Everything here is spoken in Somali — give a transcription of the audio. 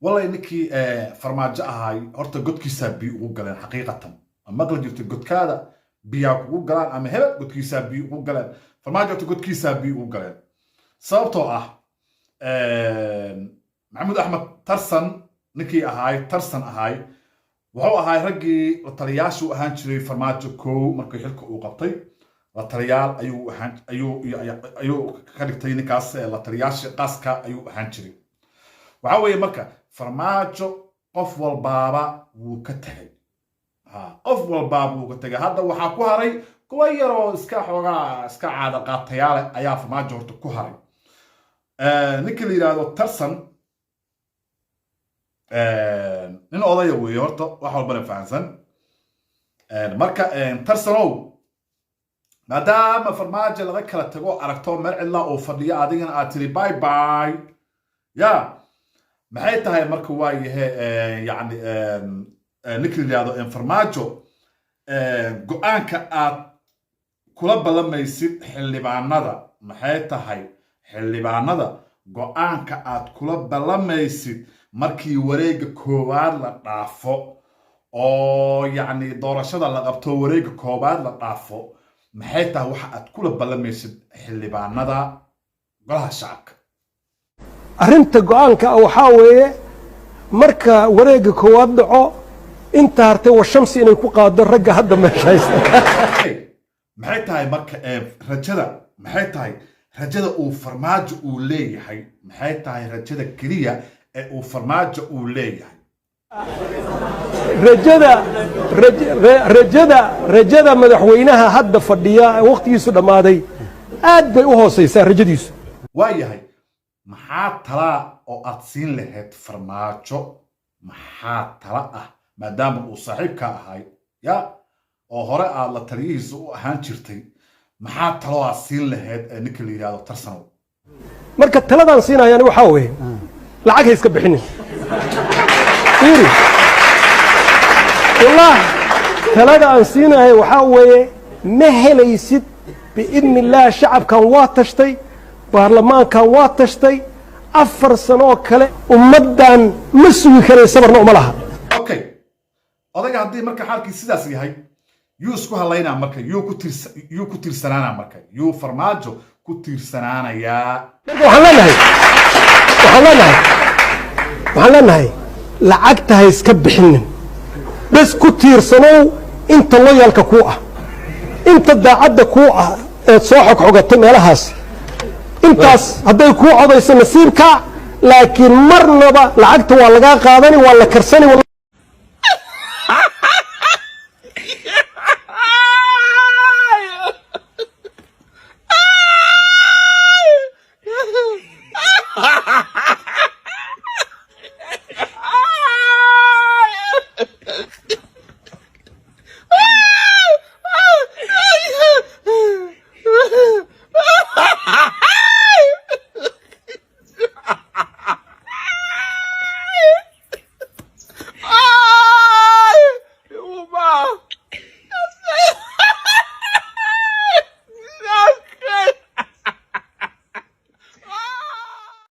والله إنكي فرماجة هاي هرت قد كيسابي وقلنا حقيقة أما قلت جبت قد كذا بياك وقلنا أما هلا قد كيسابي وقلنا فرماجة قد كيسابي وقلنا صوته محمود أحمد ترسن نكي هاي ترسن هاي وهو هاي رجي الطرياشو هانشري فرماجة كو مركي حلك وقبطي الطريال أيو كاركتري نكاس الطرياش قاسكا أيو هانشري وعوي مركا فرماجة قف والبابا وكتهي قف والبابا وكتهي هذا وحاكو هاري كويرو اسكا حوغا اسكا عادا قاطيالي أيا فرماجة هرتكو هاري نكي ليرادو ترسن nin odaya weeye horta wax walbana fahansan marka tarsanow maadaama farmaajo laga kala tago aragto meel cidla oo fadhiya adigana aad tiri bye bye ya maxay tahay marka waa yahay yani ninkiliyaado farmaajo go'aanka aad kula balamaysid xildhibaanada maxay tahay xildhibaanada go'aanka aad kula balamaysid markii wareega koowaad la dhaafo oo yani doorashada la qabto wareega koowaad la dhaafo maxay tahay waxa aad kula balamaysid xildhibaanada golaha shacabka arrinta go'aanka waxa weeye marka wareega koowaad dhaco inta hartay waa shamsi inay ku qaado ragga hadda meeshaysta maxay tahay marka rajada maxay tahay rajada uu farmaajo uu leeyahay maxay tahay rajada kaliya uu farmaajo uu leeyahay rajada madaxweynaha hadda fadhiya waqtigiisu dhamaaday aad bay u hooseysaa rajadiisu waa yahay maxaa tala oo aad siin lahayd farmaajo maxaa tala ah maadaama uu saaxiibka ahay ya oo hore aad la taliyihiisa u ahaan jirtay maxaa talo aad siin lahayd ninka la yiraahdo tarsanow marka taladan siinayaan waxa weeye lacag iska bixinin fiiri والله talada aan siinahay waxa weeye ma helaysid biidni الله shacabkan waa tashtay baarlamaankan waa tashtay 4 sano kale ummadan ma sugi karay sabarna uma laha okay odaga hadii marka xalkii sidaas yahay yuu isku halaynaa marka yuu ku tiirsanaana marka yuu farmaajo ku tiirsanaanaya waxaan leenahay lacagta ha iska bixinin bas ku tiirsanow inta loyalka ku ah inta daacadda ku ah ee soo xogxogatay meelahaas intaas hadday ku codayso nasiibka laakiin marnaba lacagta waa laga qaadani waa la karsani